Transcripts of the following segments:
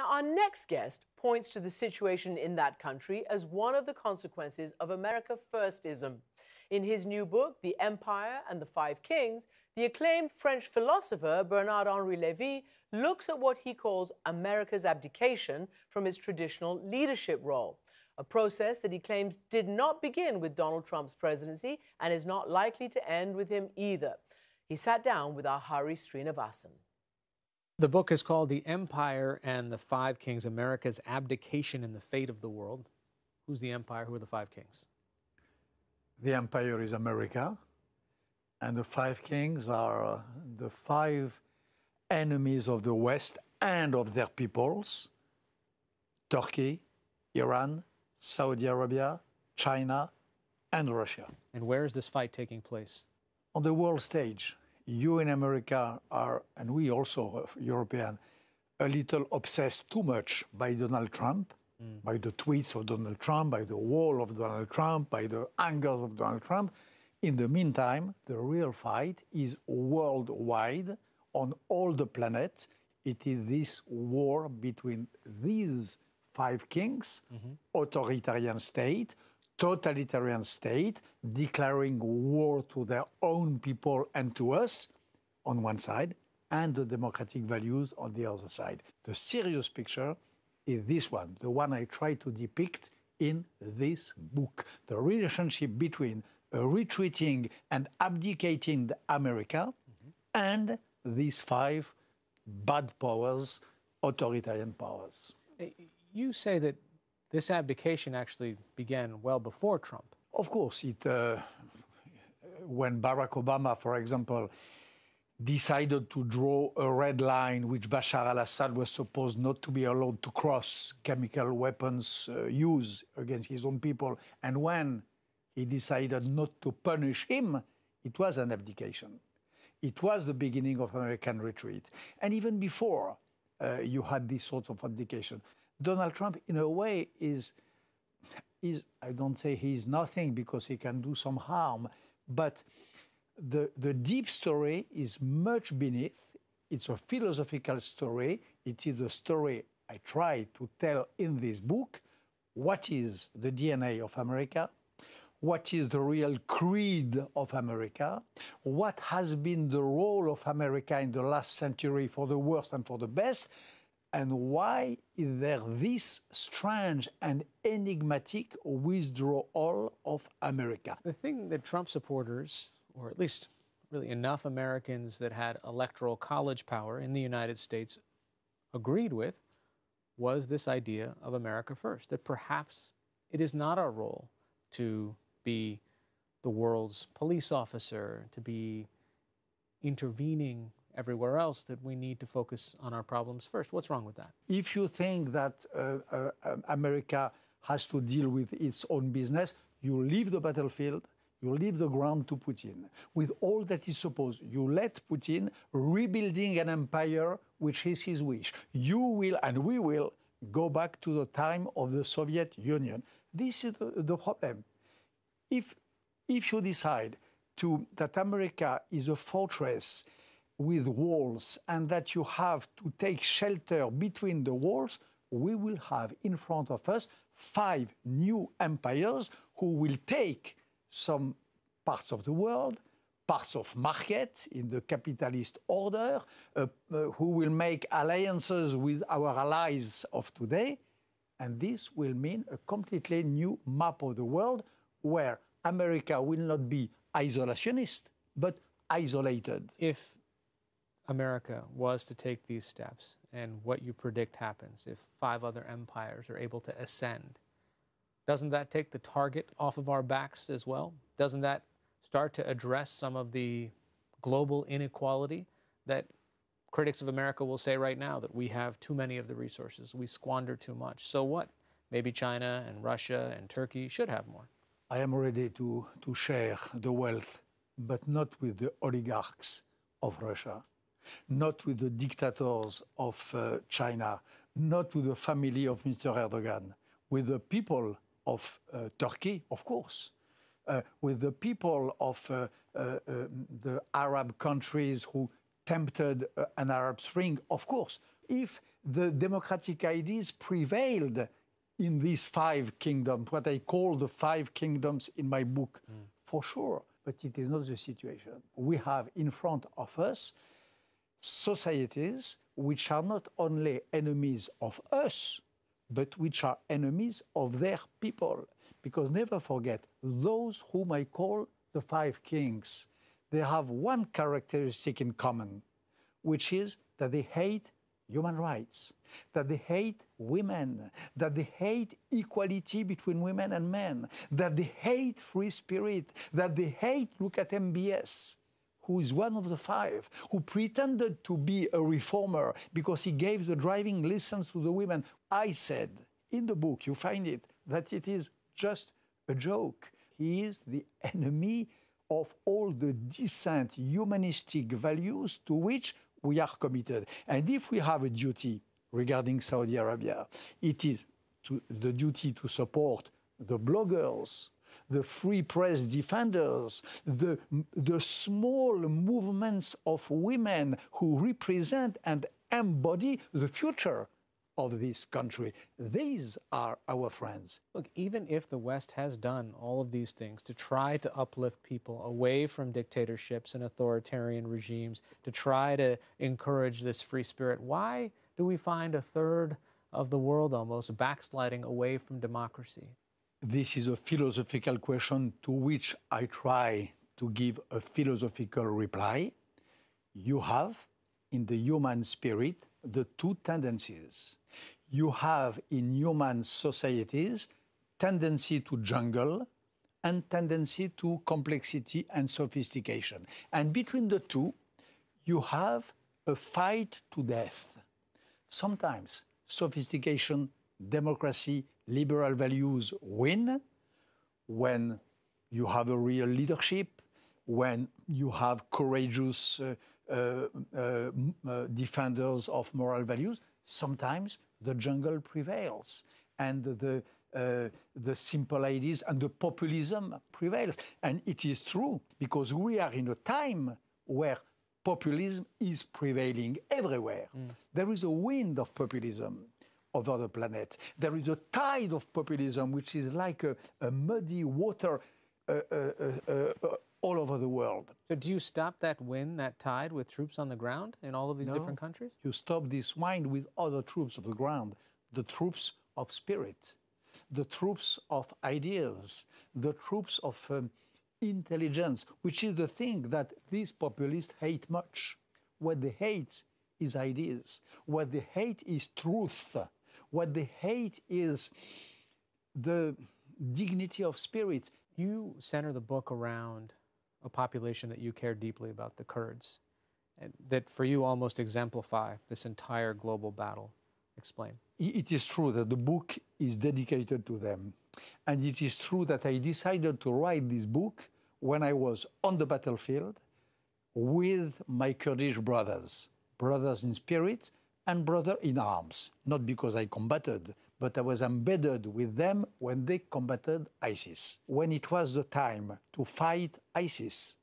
Now, our next guest points to the situation in that country as one of the consequences of America Firstism. In his new book, The Empire and the Five Kings, the acclaimed French philosopher Bernard-Henri Lévy looks at what he calls America's abdication from its traditional leadership role, a process that he claims did not begin with Donald Trump's presidency and is not likely to end with him either. He sat down with our Hari Sreenivasan. The book is called The Empire and the Five Kings, America's Abdication and the Fate of the World. Who's the empire? Who are the five kings? The empire is America, and the five kings are the five enemies of the West and of their peoples: Turkey, Iran, Saudi Arabia, China, and Russia. And where is this fight taking place? On the world stage. You in America are, and we also, European, a little obsessed too much by Donald Trump, by the tweets of Donald Trump, by the wall of Donald Trump, by the angers of Donald Trump. In the meantime, the real fight is worldwide, on all the planets. It is this war between these five kings, authoritarian state, totalitarian state, declaring war to their own people and to us on one side, and the democratic values on the other side. The serious picture is this one, the one I try to depict in this book, the relationship between a retreating and abdicating America and these five bad powers, authoritarian powers. You say that this abdication actually began well before Trump. Of course, when Barack Obama, for example, decided to draw a red line which Bashar al-Assad was supposed not to be allowed to cross, chemical weapons use against his own people, and when he decided not to punish him, it was an abdication. It was the beginning of American retreat. And even before, you had this sort of abdication. Donald Trump, in a way, is I don't say he's nothing because he can do some harm, but the deep story is much beneath. It's a philosophical story. It is a story I try to tell in this book. What is the DNA of America? What is the real creed of America? What has been the role of America in the last century for the worst and for the best? And why is there this strange and enigmatic withdrawal of America? The thing that Trump supporters, or at least really enough Americans that had electoral college power in the United States agreed with, was this idea of America first, that perhaps it is not our role to be the world's police officer, to be intervening everywhere else, that we need to focus on our problems first. What's wrong with that? If you think that America has to deal with its own business, you leave the battlefield, you leave the ground to Putin. With all that is supposed, you let Putin rebuilding an empire which is his wish. You will, and we will, go back to the time of the Soviet Union. This is the problem. If you decide that America is a fortress with walls and that you have to take shelter between the walls, we will have in front of us five new empires who will take some parts of the world, parts of markets in the capitalist order, who will make alliances with our allies of today. And this will mean a completely new map of the world where America will not be isolationist, but isolated. If America was to take these steps, and what you predict happens, if five other empires are able to ascend, doesn't that take the target off of our backs as well? Doesn't that start to address some of the global inequality that critics of America will say right now, that we have too many of the resources, we squander too much? So what? Maybe China and Russia and Turkey should have more. I am ready to share the wealth, but not with the oligarchs of Russia, not with the dictators of China, not with the family of Mr. Erdogan, with the people of Turkey, of course, with the people of the Arab countries who tempted an Arab Spring, of course. If the democratic ideas prevailed in these 5 kingdoms, what I call the 5 kingdoms in my book, for sure. But it is not the situation. We have in front of us societies which are not only enemies of us, but which are enemies of their people. Because never forget, those whom I call the 5 kings, they have one characteristic in common, which is that they hate human rights, that they hate women, that they hate equality between women and men, that they hate free spirit, that they hate, look at MBS, who is one of the 5, who pretended to be a reformer because he gave the driving license to the women. I said, in the book, you find it, that it is just a joke. He is the enemy of all the decent humanistic values to which we are committed. And if we have a duty regarding Saudi Arabia, it is the duty to support the bloggers, the free press defenders, the small movements of women who represent and embody the future of this country. These are our friends. Look, even if the West has done all of these things to try to uplift people away from dictatorships and authoritarian regimes, to try to encourage this free spirit, why do we find a third of the world almost backsliding away from democracy? This is a philosophical question to which I try to give a philosophical reply. You have, in the human spirit, the 2 tendencies. You have in human societies tendency to jungle and tendency to complexity and sophistication. And between the 2, you have a fight to death. Sometimes sophistication, democracy, liberal values win when you have a real leadership, when you have courageous defenders of moral values. Sometimes the jungle prevails and the simple ideas and the populism prevails. And it is true because we are in a time where populism is prevailing everywhere. There is a wind of populism over the planet. There is a tide of populism which is like a muddy water all over the world. So do you stop that wind, that tide, with troops on the ground in all of these different countries? You stop this wind with other troops of the ground, the troops of spirit, the troops of ideas, the troops of intelligence, which is the thing that these populists hate much. What they hate is ideas. What they hate is truth. What they hate is the dignity of spirit. You center the book around a population that you care deeply about, the Kurds, and that for you almost exemplify this entire global battle. Explain. It is true that the book is dedicated to them. And it is true that I decided to write this book when I was on the battlefield with my Kurdish brothers, brothers in spirit and brother in arms. Not because I combated, but I was embedded with them when they combated ISIS. When it was the time to fight ISIS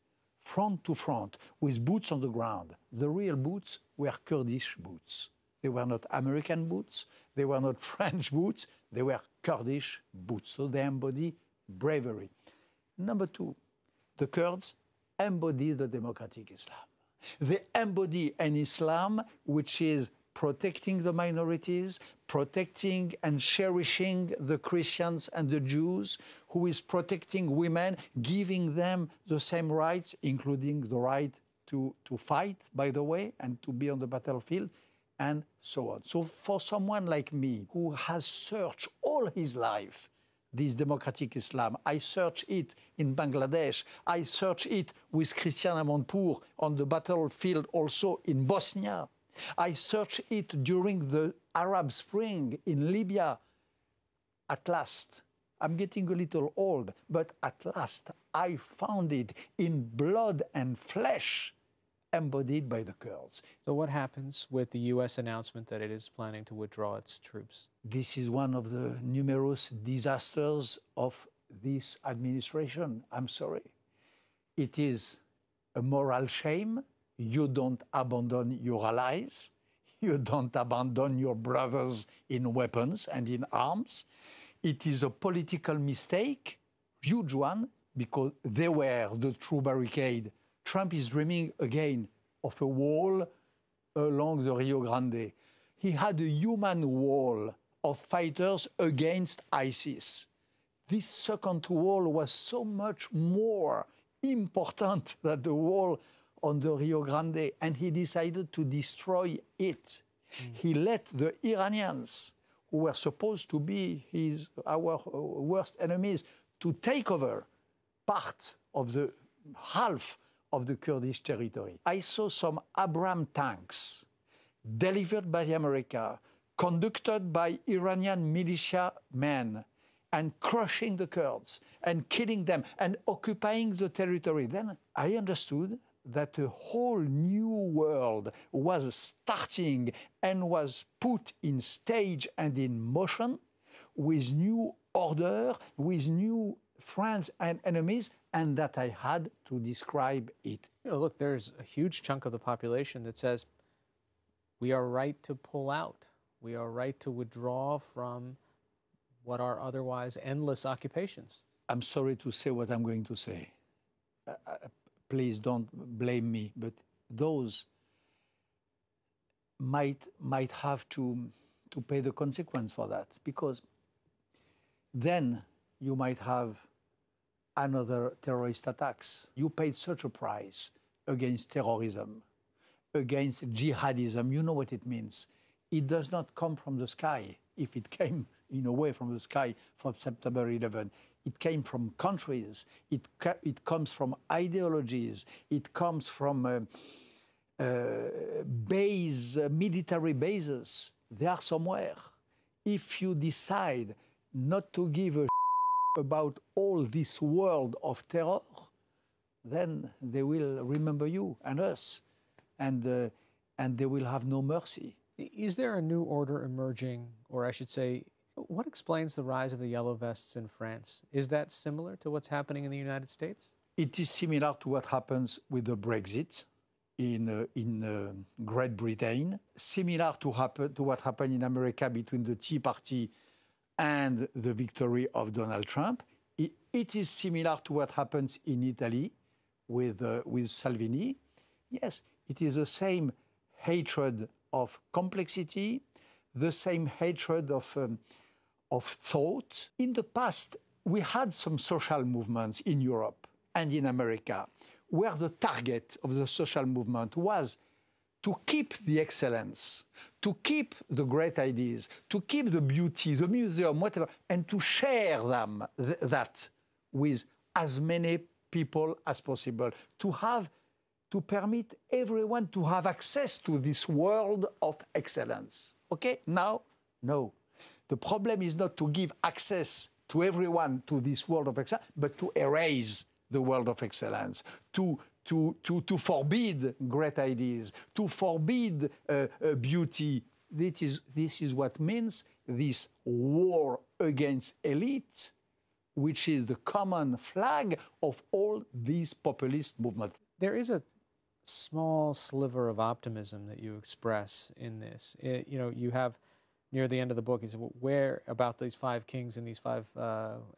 front to front with boots on the ground, the real boots were Kurdish boots. They were not American boots, they were not French boots, they were Kurdish boots. So they embody bravery. Number 2, the Kurds embody the democratic Islam. They embody an Islam which is protecting the minorities, protecting and cherishing the Christians and the Jews, who is protecting women, giving them the same rights, including the right to fight, by the way, and to be on the battlefield, and so on. So for someone like me, who has searched all his life this democratic Islam, I search it in Bangladesh, I search it with Christian Amanpour on the battlefield also in Bosnia, I searched it during the Arab Spring in Libya. At last, I'm getting a little old, but at last I found it in blood and flesh, embodied by the Kurds. So what happens with the U.S. announcement that it is planning to withdraw its troops? This is one of the numerous disasters of this administration. I'm sorry. It is a moral shame. You don't abandon your allies. you don't abandon your brothers in weapons and in arms. It is a political mistake, huge one, because they were the true barricade. Trump is dreaming again of a wall along the Rio Grande. He had a human wall of fighters against ISIS. This second wall was so much more important than the wall on the Rio Grande, and he decided to destroy it. He let the Iranians, who were supposed to be our worst enemies, to take over part of the half of the Kurdish territory. I saw some Abrams tanks delivered by America, conducted by Iranian militia men, and crushing the Kurds and killing them and occupying the territory. Then I understood that a whole new world was starting and was put in stage and in motion with new order, with new friends and enemies, and that I had to describe it. You know, look, there's a huge chunk of the population that says we are right to pull out. We are right to withdraw from what are otherwise endless occupations. I'm sorry to say what I'm going to say. Please don't blame me, but those might have to pay the consequence for that, because then you might have another terrorist attacks. You paid such a price against terrorism, against jihadism. You know what it means. It does not come from the sky. If it came in a way from the sky from September 11, it came from countries. It comes from ideologies. It comes from military bases. They are somewhere. If you decide not to give a about all this world of terror, then they will remember you and us, and they will have no mercy. Is there a new order emerging, or I should say, what explains the rise of the yellow vests in France? Is that similar to what's happening in the United States? It is similar to what happens with the Brexit in Great Britain, similar to what happened in America between the Tea Party and the victory of Donald Trump. It is similar to what happens in Italy with Salvini. Yes, it is the same hatred of complexity, the same hatred of thought. In the past, we had some social movements in Europe and in America where the target of the social movement was to keep the excellence, to keep the great ideas, to keep the beauty, the museum, whatever, and to share them, that with as many people as possible, to permit everyone to have access to this world of excellence. Okay? Now, no. The problem is not to give access to everyone to this world of excellence, but to erase the world of excellence, to forbid great ideas, to forbid beauty. This is what means this war against elite, which is the common flag of all these populist movements. There is a small sliver of optimism that you express in this. You have, near the end of the book, you say, well, where about these five kings and these five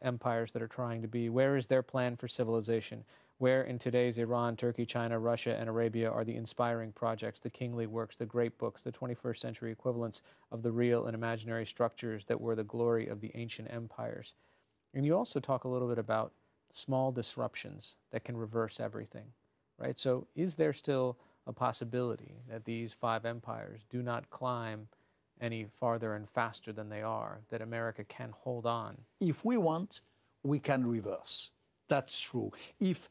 empires that are trying to be, where is their plan for civilization? Where in today's Iran, Turkey, China, Russia, and Arabia are the inspiring projects, the kingly works, the great books, the 21st century equivalents of the real and imaginary structures that were the glory of the ancient empires? And you also talk a little bit about small disruptions that can reverse everything, right? So is there still a possibility that these five empires do not climb any farther and faster than they are, that America can hold on? If we want, we can reverse. That's true. If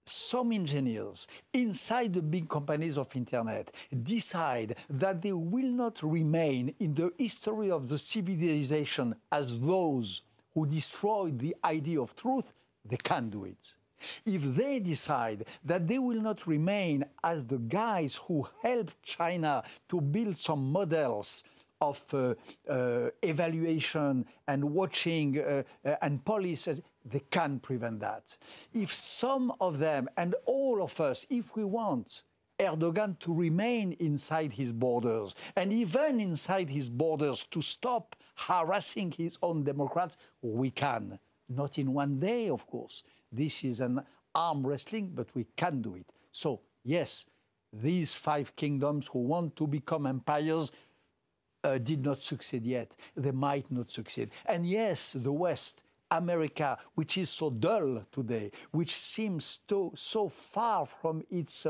some engineers inside the big companies of internet decide that they will not remain in the history of the civilization as those who destroyed the idea of truth, they can do it. If they decide that they will not remain as the guys who helped China to build some models of evaluation and watching and policies, they can prevent that. If some of them and all of us, if we want, Erdogan to remain inside his borders, and even inside his borders to stop harassing his own Democrats, we can. Not in one day, of course. This is an arm wrestling, but we can do it. So, yes, these 5 kingdoms who want to become empires did not succeed yet. They might not succeed. And yes, the West, America, which is so dull today, which seems so far from its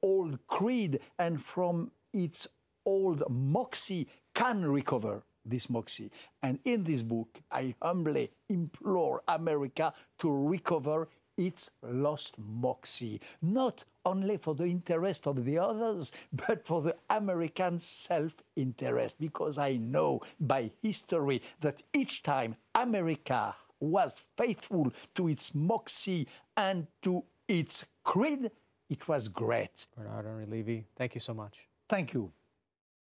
old creed and from its old moxie, can recover this moxie. And in this book, I humbly implore America to recover its lost moxie, not only for the interest of the others, but for the American self-interest, because I know by history that each time America was faithful to its moxie and to its creed, it was great. Bernard-Henri Lévy, thank you so much. Thank you.